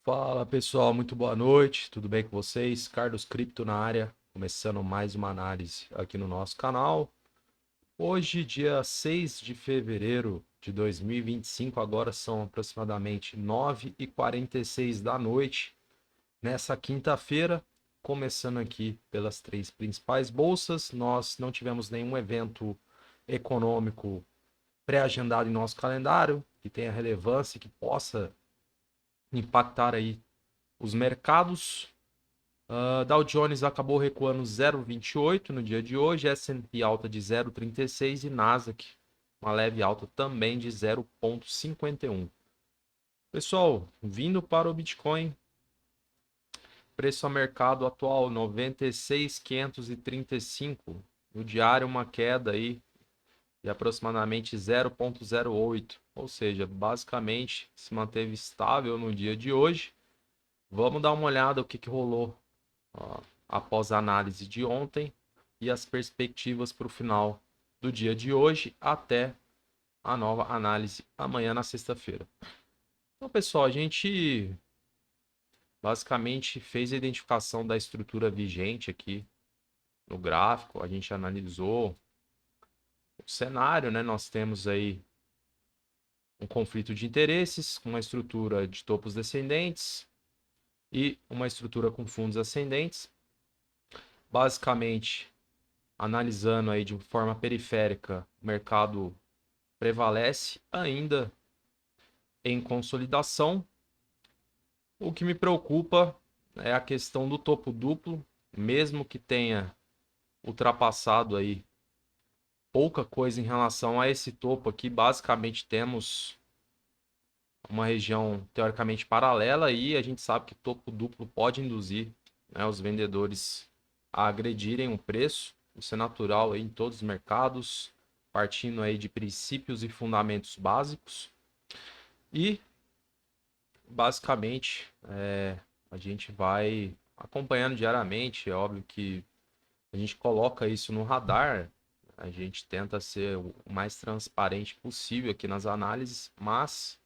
Fala pessoal, muito boa noite, tudo bem com vocês? Carlos Cripto na área, começando mais uma análise aqui no nosso canal. Hoje, dia 6 de fevereiro de 2025, agora são aproximadamente 9h46 da noite, nessa quinta-feira, começando aqui pelas três principais bolsas. Nós não tivemos nenhum evento econômico pré-agendado em nosso calendário que tenha relevância, que possa impactar aí os mercados. Dow Jones acabou recuando 0,28 no dia de hoje, S&P alta de 0,36 e Nasdaq uma leve alta também de 0,51. Pessoal, vindo para o Bitcoin, preço a mercado atual 96.535, no diário uma queda aí de aproximadamente 0,08, ou seja, basicamente se manteve estável no dia de hoje. Vamos dar uma olhada o que rolou após a análise de ontem e as perspectivas para o final do dia de hoje até a nova análise amanhã na sexta-feira. Então, pessoal, a gente basicamente fez a identificação da estrutura vigente aqui no gráfico, a gente analisou o cenário, né? Nós temos aí um conflito de interesses, uma estrutura de topos descendentes e uma estrutura com fundos ascendentes. Basicamente, analisando aí de forma periférica, o mercado prevalece ainda em consolidação. O que me preocupa é a questão do topo duplo, mesmo que tenha ultrapassado aí pouca coisa em relação a esse topo aqui. Basicamente temos uma região teoricamente paralela e a gente sabe que topo duplo pode induzir, né, os vendedores a agredirem o preço. Isso é natural aí em todos os mercados, partindo aí de princípios e fundamentos básicos. E basicamente a gente vai acompanhando diariamente. É óbvio que a gente coloca isso no radar, a gente tenta ser o mais transparente possível aqui nas análises, mas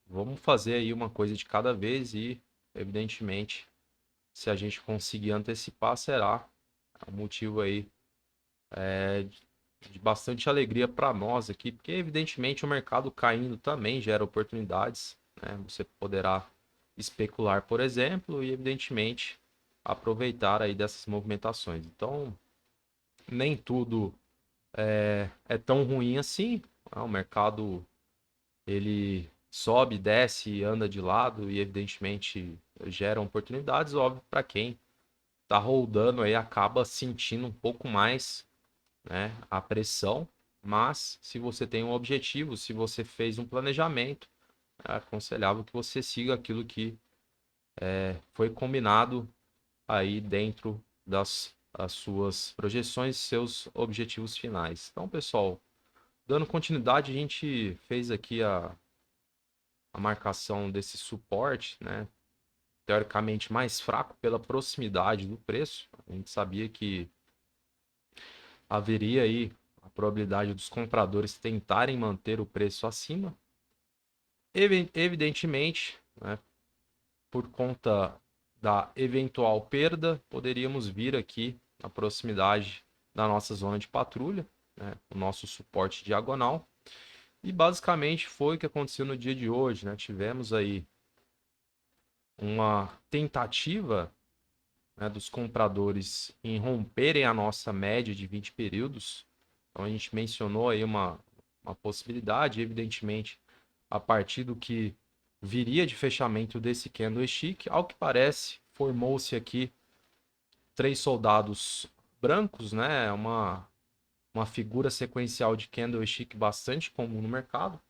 vamos fazer aí uma coisa de cada vez e, evidentemente, se a gente conseguir antecipar, será um motivo aí de bastante alegria para nós aqui, porque evidentemente o mercado caindo também gera oportunidades, né? Você poderá especular, por exemplo, e evidentemente aproveitar aí dessas movimentações. Então, nem tudo é tão ruim assim. O mercado ele sobe, desce, anda de lado e evidentemente gera oportunidades, óbvio, para quem está rodando aí acaba sentindo um pouco mais, né, a pressão, mas se você tem um objetivo, se você fez um planejamento, é aconselhável que você siga aquilo que foi combinado aí dentro das suas projeções, seus objetivos finais. Então, pessoal, dando continuidade, a gente fez aqui a marcação desse suporte, né, teoricamente mais fraco pela proximidade do preço. A gente sabia que haveria aí a probabilidade dos compradores tentarem manter o preço acima. Evidentemente, né, por conta da eventual perda, poderíamos vir aqui na proximidade da nossa zona de patrulha, né, o nosso suporte diagonal. E basicamente foi o que aconteceu no dia de hoje, né? Tivemos aí uma tentativa, né, dos compradores em romperem a nossa média de 20 períodos. Então a gente mencionou aí uma possibilidade, evidentemente, a partir do que viria de fechamento desse candlestick. Ao que parece, formou-se aqui três soldados brancos, né? Uma figura sequencial de candlestick bastante comum no mercado.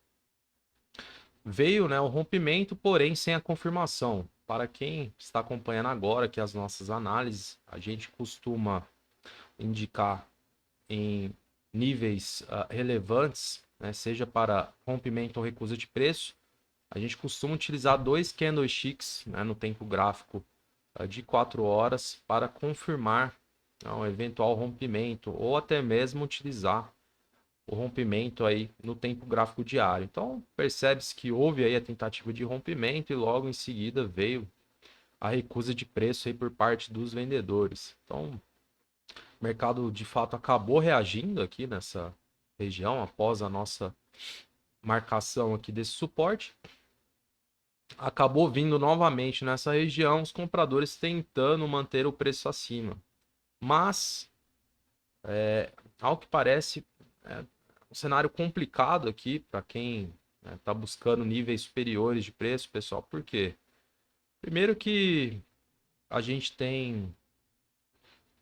Veio, né, o rompimento, porém sem a confirmação. Para quem está acompanhando agora aqui as nossas análises, a gente costuma indicar em níveis relevantes, né, seja para rompimento ou recusa de preço, a gente costuma utilizar dois candlesticks, né, no tempo gráfico de 4 horas para confirmar, né, um eventual rompimento ou até mesmo utilizar o rompimento aí no tempo gráfico diário. Então, percebe-se que houve aí a tentativa de rompimento e logo em seguida veio a recusa de preço aí por parte dos vendedores. Então, o mercado de fato acabou reagindo aqui nessa região após a nossa marcação aqui desse suporte. Acabou vindo novamente nessa região, os compradores tentando manter o preço acima. Mas, ao que parece, é um cenário complicado aqui para quem está buscando níveis superiores de preço, pessoal. Por quê? Primeiro que a gente tem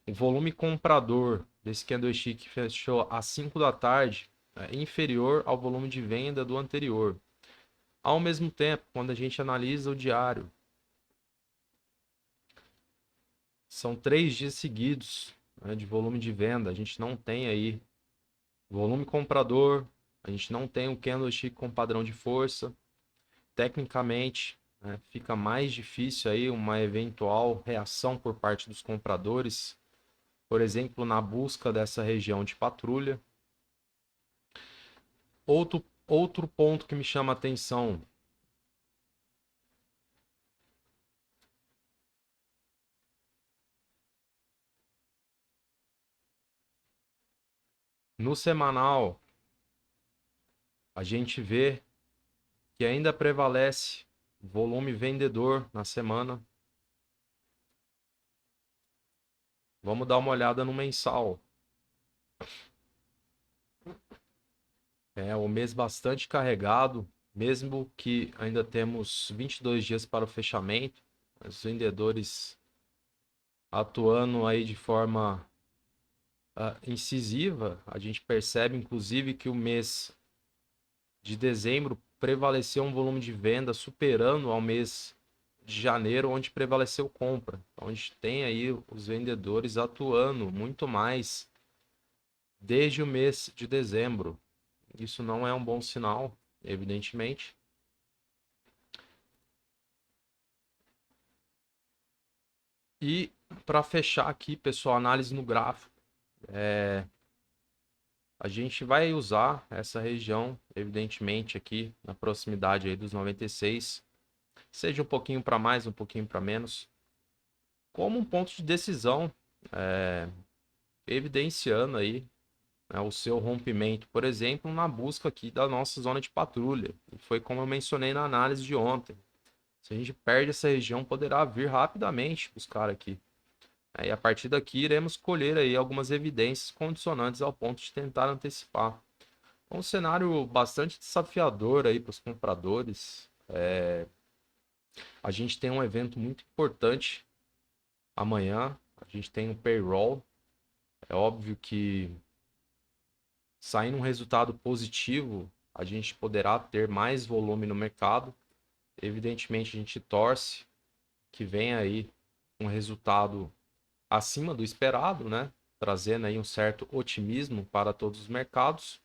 o volume comprador desse candlestick que fechou às 5 da tarde inferior ao volume de venda do anterior. Ao mesmo tempo, quando a gente analisa o diário, são 3 dias seguidos de volume de venda. A gente não tem aí volume comprador, a gente não tem um candlestick com padrão de força. Tecnicamente, fica mais difícil aí uma eventual reação por parte dos compradores, por exemplo, na busca dessa região de patrulha. Outro ponto que me chama a atenção. No semanal, a gente vê que ainda prevalece volume vendedor na semana. Vamos dar uma olhada no mensal. É um mês bastante carregado, mesmo que ainda temos 22 dias para o fechamento. Os vendedores atuando aí de forma incisiva. A gente percebe, inclusive, que o mês de dezembro prevaleceu um volume de venda superando ao mês de janeiro, onde prevaleceu compra. Então, a gente tem aí os vendedores atuando muito mais desde o mês de dezembro. Isso não é um bom sinal, evidentemente. E para fechar aqui, pessoal, análise no gráfico. A gente vai usar essa região, evidentemente, aqui na proximidade aí dos 96, seja um pouquinho para mais, um pouquinho para menos, como um ponto de decisão, evidenciando aí o seu rompimento, por exemplo, na busca aqui da nossa zona de patrulha. E foi como eu mencionei na análise de ontem. Se a gente perde essa região, poderá vir rapidamente buscar aqui. E a partir daqui iremos colher aí algumas evidências condicionantes ao ponto de tentar antecipar. É um cenário bastante desafiador aí para os compradores. A gente tem um evento muito importante amanhã. A gente tem um payroll. É óbvio que saindo um resultado positivo, a gente poderá ter mais volume no mercado. Evidentemente, a gente torce que venha aí um resultado acima do esperado, né? Trazendo aí um certo otimismo para todos os mercados.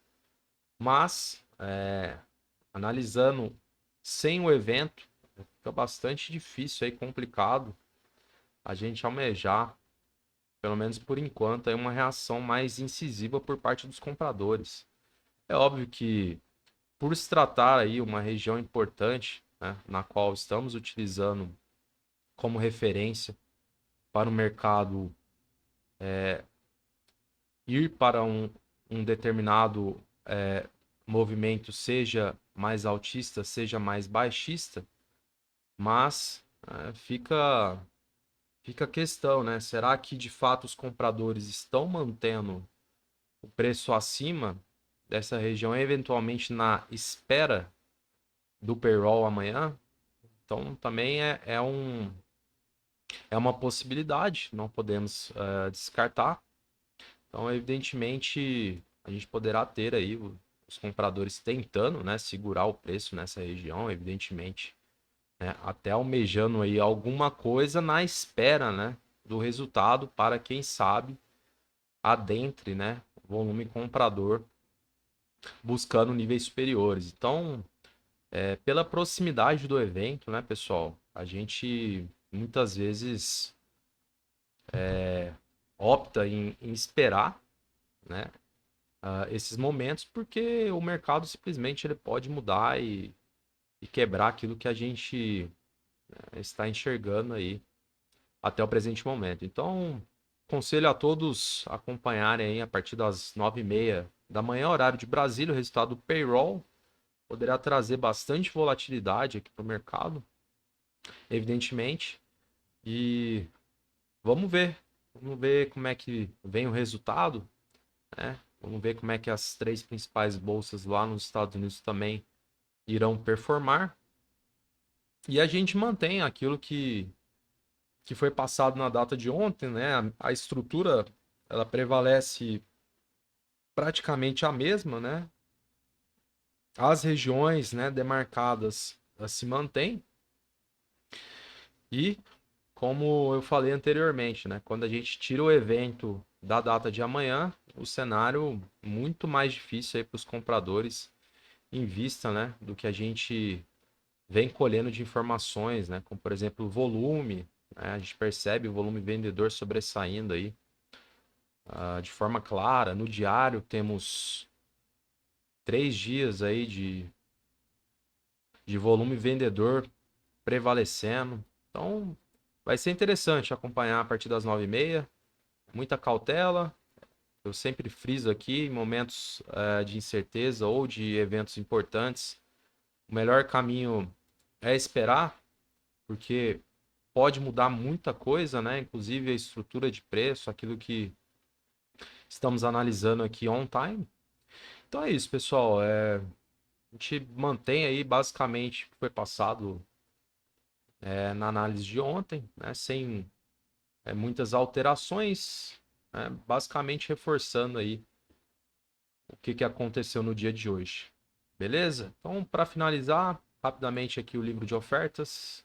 Mas, analisando sem o evento, fica bastante difícil aí, complicado a gente almejar, pelo menos por enquanto, aí uma reação mais incisiva por parte dos compradores. É óbvio que, por se tratar aí uma região importante, né, na qual estamos utilizando como referência para o mercado ir para um determinado movimento, seja mais altista, seja mais baixista, mas fica a questão, né? Será que de fato os compradores estão mantendo o preço acima dessa região, eventualmente na espera do payroll amanhã? Então também é uma possibilidade, não podemos descartar. Então, evidentemente, a gente poderá ter aí os compradores tentando, né, segurar o preço nessa região, evidentemente, né, até almejando aí alguma coisa na espera, né, do resultado para quem sabe adentre, né, volume comprador buscando níveis superiores. Então, pela proximidade do evento, né, pessoal, a gente muitas vezes opta em esperar, né, esses momentos, porque o mercado simplesmente ele pode mudar e quebrar aquilo que a gente está enxergando aí até o presente momento. Então, aconselho a todos acompanharem aí a partir das 9h30 da manhã, horário de Brasília, o resultado do payroll. Poderá trazer bastante volatilidade aqui para o mercado, evidentemente. E vamos ver. Vamos ver como é que vem o resultado, né? Vamos ver como é que as três principais bolsas lá nos Estados Unidos também irão performar. E a gente mantém aquilo que foi passado na data de ontem, né? A estrutura ela prevalece praticamente a mesma, né? As regiões, né, demarcadas se mantêm e, como eu falei anteriormente, né, quando a gente tira o evento da data de amanhã, o cenário muito mais difícil aí para os compradores em vista, né, do que a gente vem colhendo de informações, né, como por exemplo o volume, né, a gente percebe o volume vendedor sobressaindo aí de forma clara. No diário temos 3 dias aí de volume vendedor prevalecendo. Então, vai ser interessante acompanhar a partir das 9h30. Muita cautela. Eu sempre friso aqui, em momentos de incerteza ou de eventos importantes, o melhor caminho é esperar, porque pode mudar muita coisa, né? Inclusive a estrutura de preço, aquilo que estamos analisando aqui on time. Então é isso, pessoal. A gente mantém aí basicamente o que foi passado na análise de ontem, né? Sem muitas alterações, né? Basicamente reforçando aí o que aconteceu no dia de hoje. Beleza? Então, para finalizar, rapidamente aqui o livro de ofertas.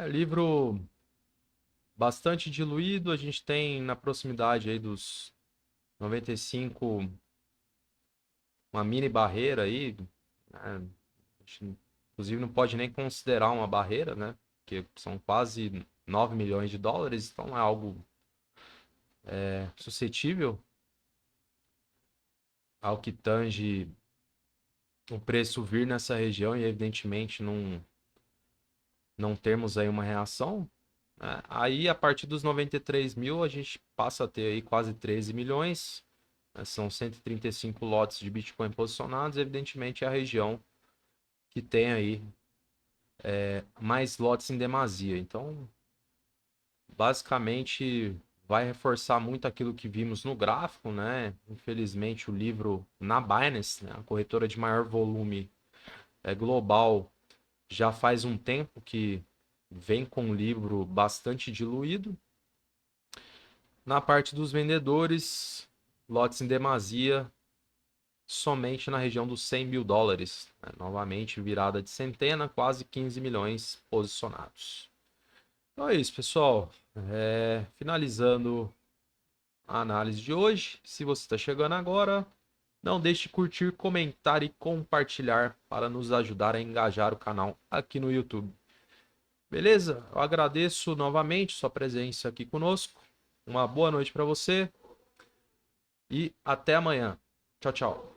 Livro bastante diluído, a gente tem na proximidade aí dos 95, uma mini barreira aí, né? A gente, inclusive, não pode nem considerar uma barreira, né? Porque são quase 9 milhões de dólares, então é algo suscetível ao que tange o preço vir nessa região e, evidentemente, não termos aí uma reação, né? Aí, a partir dos 93 mil, a gente passa a ter aí quase 13 milhões, né? São 135 lotes de Bitcoin posicionados, evidentemente é a região que tem aí mais lotes em demasia. Então, basicamente, vai reforçar muito aquilo que vimos no gráfico, né? Infelizmente, o livro na Binance, né, a corretora de maior volume global, já faz um tempo que vem com um livro bastante diluído. Na parte dos vendedores, lotes em demasia somente na região dos 100 mil dólares. Né? Novamente, virada de centena, quase 15 milhões posicionados. Então é isso, pessoal. Finalizando a análise de hoje. Se você está chegando agora, não deixe de curtir, comentar e compartilhar para nos ajudar a engajar o canal aqui no YouTube. Beleza? Eu agradeço novamente sua presença aqui conosco. Uma boa noite para você e até amanhã. Tchau, tchau.